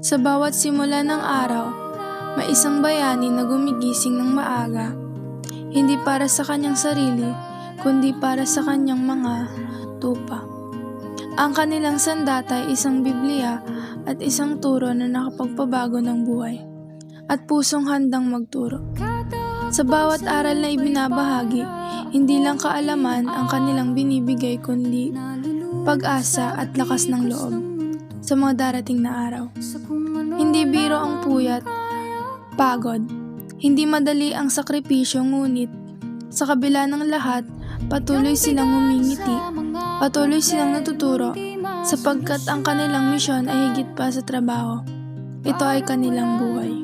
Sa bawat simula ng araw, may isang bayani na gumigising ng maaga, hindi para sa kanyang sarili, kundi para sa kanyang mga tupa. Ang kanilang sandata ay isang Biblia at isang turo na nakapagpabago ng buhay, at pusong handang magturo. Sa bawat aral na ibinabahagi, hindi lang kaalaman ang kanilang binibigay kundi pag-asa at lakas ng loob sa mga darating na araw. Hindi biro ang puyat, pagod. Hindi madali ang sakripisyo, ngunit sa kabila ng lahat, patuloy silang humingiti, patuloy silang natuturo, sapagkat ang kanilang misyon ay higit pa sa trabaho. Ito ay kanilang buhay.